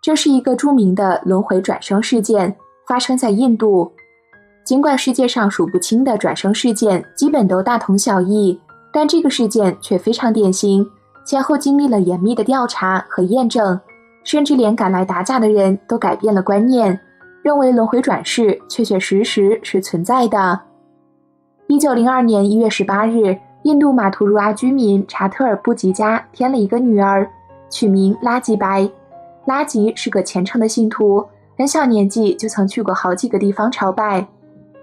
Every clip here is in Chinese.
这是一个著名的轮回转生事件，发生在印度。尽管世界上数不清的转生事件基本都大同小异，但这个事件却非常典型，前后经历了严密的调查和验证，甚至连赶来打假的人都改变了观念，认为轮回转世确确实实是存在的。1902年1月18日，印度马图茹阿居民查特尔布吉家添了一个女儿，取名拉吉白。拉吉是个虔诚的信徒，很小年纪就曾去过好几个地方朝拜。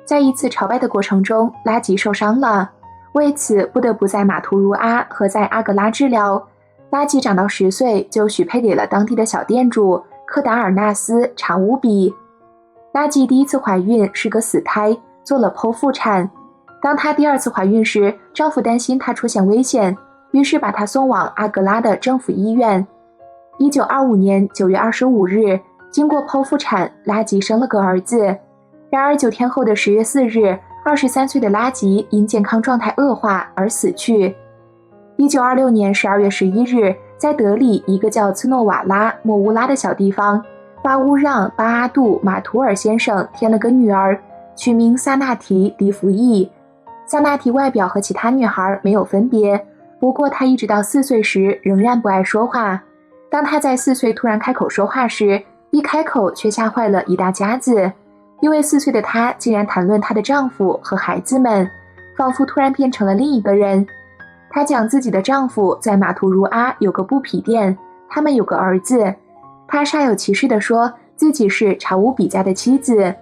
在一次朝拜的过程中，拉吉受伤了，为此不得不在马图茹阿和在阿格拉治疗。拉吉长到10岁就许配给了当地的小店主科达尔纳斯查乌比。拉吉第一次怀孕是个死胎，做了剖腹产。当她第二次怀孕时，丈夫担心她出现危险，于是把她送往阿格拉的政府医院。1925年9月25日，经过剖腹产，拉吉生了个儿子。然而9天后的10月4日，23岁的拉吉因健康状态恶化而死去。1926年12月11日，在德里一个叫兹诺瓦拉莫乌拉的小地方，巴乌让巴阿杜马图尔先生添了个女儿，取名萨纳提迪福伊。萨纳提外表和其他女孩没有分别，不过她一直到4岁时仍然不爱说话。当她在4岁突然开口说话时，一开口却吓坏了一大家子，因为4岁的她竟然谈论她的丈夫和孩子们，仿佛突然变成了另一个人。她讲自己的丈夫在马图茹阿有个布匹店，他们有个儿子。她煞有其事地说自己是查乌比家的妻子。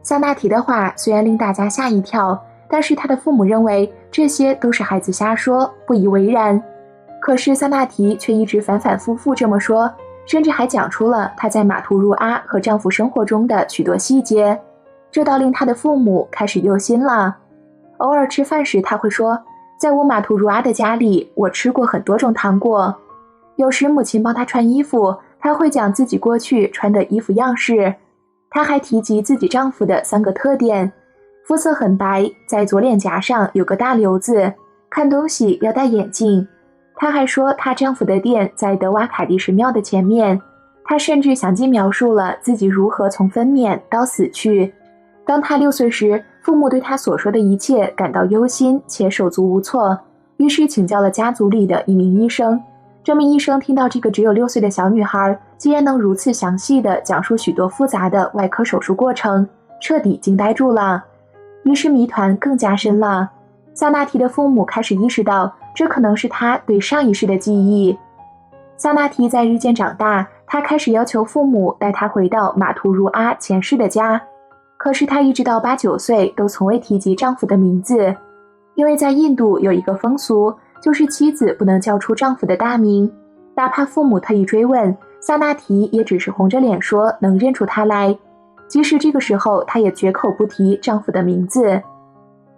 萨纳提的话虽然令大家吓一跳，但是她的父母认为这些都是孩子瞎说，不以为然。可是萨纳提却一直反反复复这么说，甚至还讲出了她在马图茹阿和丈夫生活中的许多细节，这倒令她的父母开始忧心了。偶尔吃饭时，她会说，在我马图茹阿的家里，我吃过很多种糖果。有时母亲帮她穿衣服，她会讲自己过去穿的衣服样式。她还提及自己丈夫的3个特点：肤色很白，在左脸颊上有个大瘤子，看东西要戴眼镜。她还说她丈夫的店在德瓦凯蒂神庙的前面。她甚至详细描述了自己如何从分娩到死去。当她6岁时，父母对她所说的一切感到忧心且手足无措，于是请教了家族里的一名医生。这名医生听到这个只有6岁的小女孩竟然能如此详细地讲述许多复杂的外科手术过程，彻底惊呆住了。于是谜团更加深了。萨纳提的父母开始意识到，这可能是她对上一世的记忆。萨纳提在日渐长大，她开始要求父母带她回到马图茹阿前世的家。可是她一直到8、9岁都从未提及丈夫的名字，因为在印度有一个风俗，就是妻子不能叫出丈夫的大名。哪怕父母特意追问，萨纳提也只是红着脸说能认出他来，即使这个时候她也绝口不提丈夫的名字。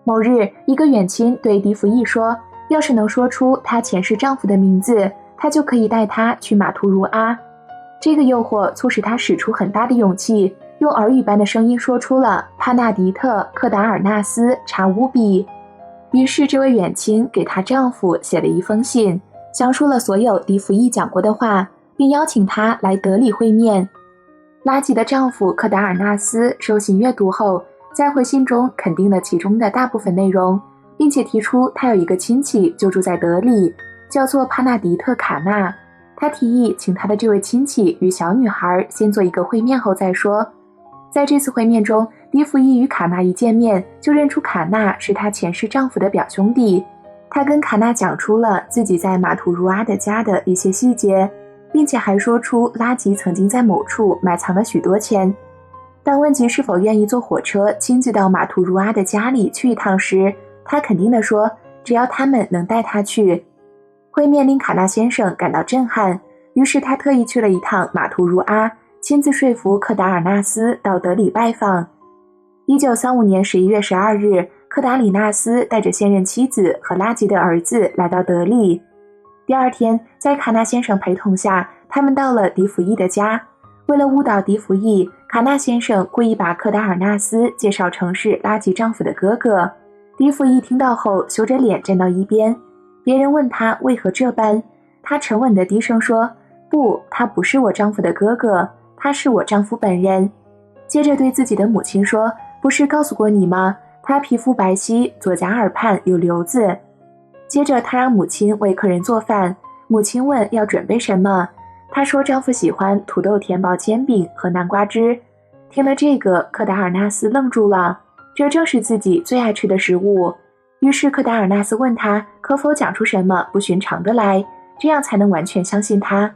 某日，一个远亲对迪福伊说，要是能说出她前世丈夫的名字，她就可以带他去马图茹阿。这个诱惑促使她使出很大的勇气，用耳语般的声音说出了帕纳迪特科达尔纳斯查乌比。于是这位远亲给她丈夫写了一封信，详述了所有迪福伊讲过的话，并邀请他来德里会面。拉吉的丈夫科达尔纳斯收信阅读后，在回信中肯定了其中的大部分内容，并且提出他有一个亲戚就住在德里，叫做帕纳迪特卡纳。他提议请他的这位亲戚与小女孩先做一个会面后再说。在这次会面中，迪福伊与卡纳一见面就认出卡纳是她前世丈夫的表兄弟。他跟卡纳讲出了自己在马图茹阿的家的一些细节，并且还说出拉吉曾经在某处埋藏了许多钱。当问及是否愿意坐火车亲自到马图茹阿的家里去一趟时，他肯定地说，只要他们能带他去。会面令卡纳先生感到震撼，于是他特意去了一趟马图茹阿，亲自说服科达尔纳斯到德里拜访。1935年11月12日，科达里纳斯带着现任妻子和拉吉的儿子来到德里。第二天，在卡纳先生陪同下，他们到了迪福伊的家。为了误导迪福伊，卡纳先生故意把科达尔纳斯介绍成是拉吉丈夫的哥哥。迪福伊听到后羞着脸站到一边，别人问他为何这般，他沉稳地低声说，不，他不是我丈夫的哥哥，他是我丈夫本人。接着对自己的母亲说，不是告诉过你吗？他皮肤白皙，左颊耳畔有瘤子。接着他让母亲为客人做饭，母亲问要准备什么，她说丈夫喜欢土豆甜薄煎饼和南瓜汁。听了这个，科达尔纳斯愣住了，这正是自己最爱吃的食物。于是科达尔纳斯问他可否讲出什么不寻常的来，这样才能完全相信他。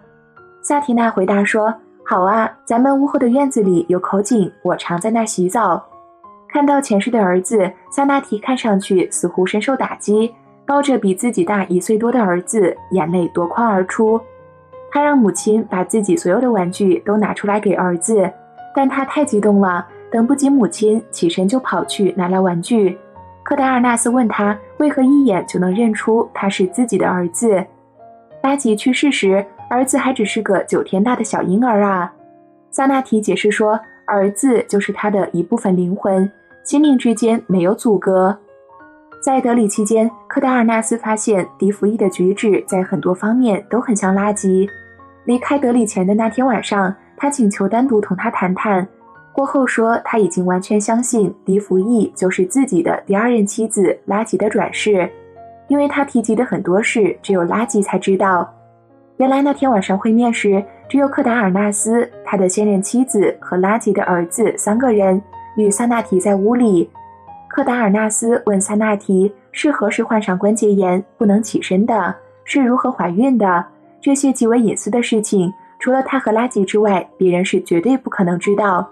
萨提娜回答说，好啊，咱们屋后的院子里有口井，我常在那儿洗澡。看到前世的儿子，萨纳提看上去似乎深受打击，抱着比自己大1岁多的儿子，眼泪夺眶而出。他让母亲把自己所有的玩具都拿出来给儿子，但他太激动了，等不及母亲，起身就跑去拿来玩具。科达尔纳斯问他为何一眼就能认出他是自己的儿子。拉吉去世时，儿子还只是个9天大的小婴儿啊。萨纳提解释说，儿子就是他的一部分灵魂，心灵之间没有阻隔。在德里期间，科达尔纳斯发现迪福伊的举止在很多方面都很像拉吉。离开德里前的那天晚上，他请求单独同他谈谈，过后说他已经完全相信迪福伊就是自己的第2任妻子拉吉的转世，因为他提及的很多事只有拉吉才知道。原来那天晚上会面时，只有科达尔纳斯、他的现任妻子和拉吉的儿子3个人与萨纳提在屋里。科达尔纳斯问萨纳提是何时患上关节炎不能起身的，是如何怀孕的，这些极为隐私的事情，除了他和拉吉之外，别人是绝对不可能知道。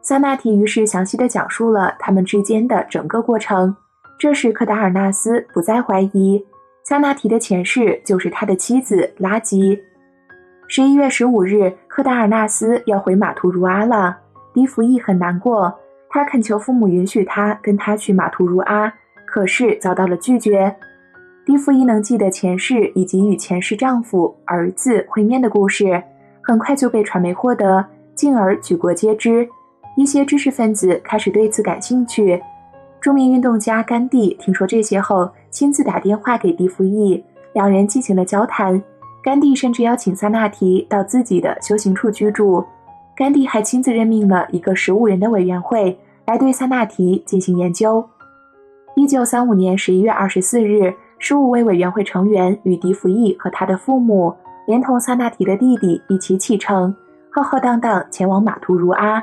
萨纳提于是详细地讲述了他们之间的整个过程。这时科达尔纳斯不再怀疑，萨纳提的前世就是他的妻子拉吉。11月15日，科达尔纳斯要回马图如阿了。迪福伊很难过，他恳求父母允许他跟他去马图如阿，可是遭到了拒绝。迪福伊能记得前世以及与前世丈夫、儿子会面的故事，很快就被传媒获得，进而举国皆知。一些知识分子开始对此感兴趣。著名运动家甘地听说这些后，亲自打电话给迪福伊，两人进行了交谈。甘地甚至邀请萨纳提到自己的修行处居住。甘地还亲自任命了一个15人的委员会来对萨纳提进行研究。1935年11月24日，15位委员会成员与迪福伊和他的父母，连同萨纳提的弟弟一起启程，浩浩荡荡前往马图如阿。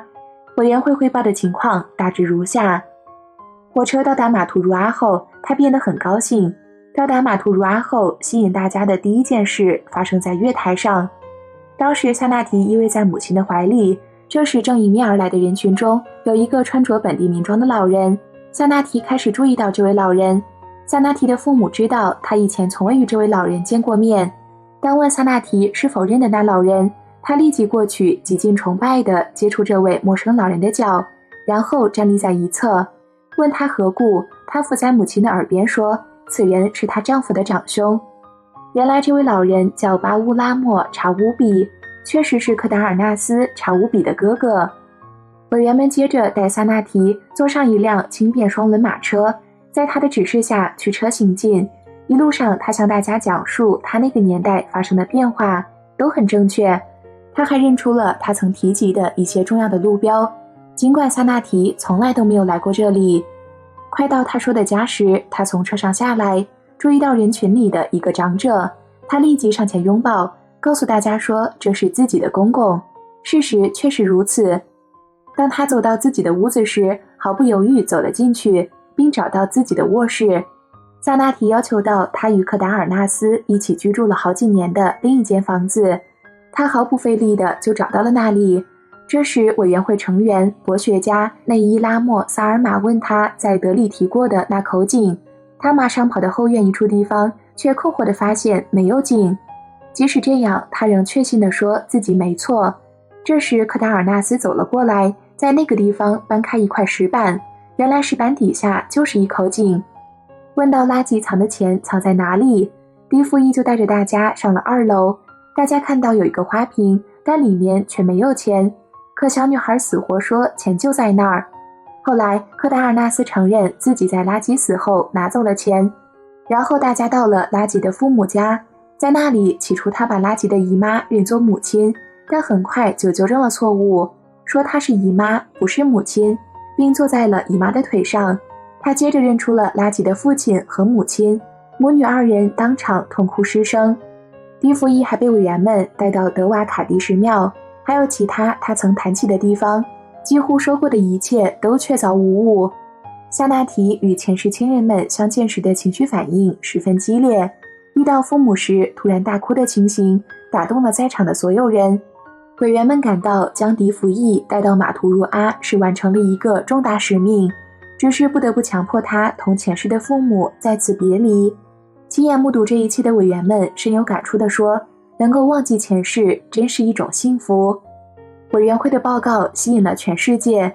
委员会汇报的情况大致如下：火车到达马图如阿后，他变得很高兴。到达马图如阿后，吸引大家的第一件事发生在月台上。当时萨纳提依偎在母亲的怀里，这时正迎面而来的人群中有一个穿着本地民装的老人。萨纳提开始注意到这位老人。萨纳提的父母知道他以前从未与这位老人见过面。当问萨纳提是否认得那老人，他立即过去极尽崇拜地接触这位陌生老人的脚，然后站立在一侧，问他何故。他伏在母亲的耳边说，此人是她丈夫的长兄。原来这位老人叫巴乌拉莫查乌比，确实是科达尔纳斯查乌比的哥哥。委员们接着带萨纳提坐上一辆轻便双轮马车，在他的指示下驱车行进。一路上他向大家讲述他那个年代发生的变化，都很正确。他还认出了他曾提及的一些重要的路标，尽管萨纳提从来都没有来过这里。快到他说的家时，他从车上下来，注意到人群里的一个长者，他立即上前拥抱，告诉大家说这是自己的公公。事实确实如此。当他走到自己的屋子时，毫不犹豫走了进去，并找到自己的卧室。萨纳提要求到他与科达尔纳斯一起居住了好几年的另一间房子，他毫不费力地就找到了那里。这时委员会成员博学家内伊拉莫萨尔马问他在德里提过的那口井，他马上跑到后院一处地方，却困惑地发现没有井。即使这样，他仍确信地说自己没错。这时科达尔纳斯走了过来，在那个地方搬开一块石板，原来石板底下就是一口井。问到垃圾藏的钱藏在哪里，迪福伊就带着大家上了2楼。大家看到有一个花瓶，但里面却没有钱，可小女孩死活说钱就在那儿。后来科达尔纳斯承认自己在拉吉死后拿走了钱。然后大家到了拉吉的父母家，在那里起初他把拉吉的姨妈认作母亲，但很快就纠正了错误，说她是姨妈，不是母亲，并坐在了姨妈的腿上。他接着认出了拉吉的父亲和母亲，母女二人当场痛哭失声。迪福伊还被委员们带到德瓦卡迪什庙，还有其他他曾谈起的地方，几乎说过的一切都确凿无误。夏纳提与前世亲人们相见时的情绪反应十分激烈，遇到父母时突然大哭的情形打动了在场的所有人。委员们感到将迪福伊带到马图茹阿是完成了一个重大使命，只是不得不强迫他同前世的父母再次别离。亲眼目睹这一切的委员们深有感触地说，能够忘记前世真是一种幸福。委员会的报告吸引了全世界，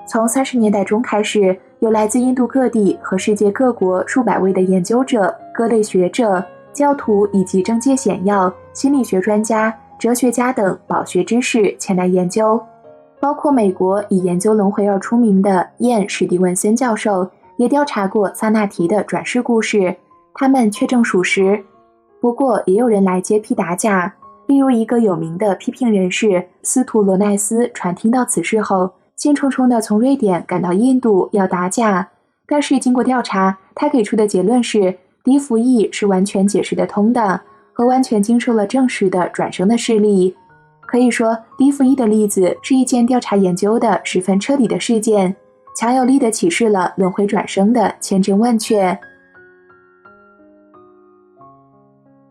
从30年代中开始，有来自印度各地和世界各国数百位的研究者、各类学者、教徒以及政界显要、心理学专家、哲学家等饱学之士前来研究。包括美国以研究轮回而出名的燕·史蒂文森教授也调查过萨纳提的转世故事，他们确证属实。不过也有人来揭批打假，例如一个有名的批评人士斯图罗奈斯传听到此事后，兴冲冲地从瑞典赶到印度要打假，但是经过调查，他给出的结论是迪福伊是完全解释得通的，和完全经受了证实的转生的事例。可以说，迪福伊的例子是一件调查研究的十分彻底的事件，强有力地启示了轮回转生的千真万确。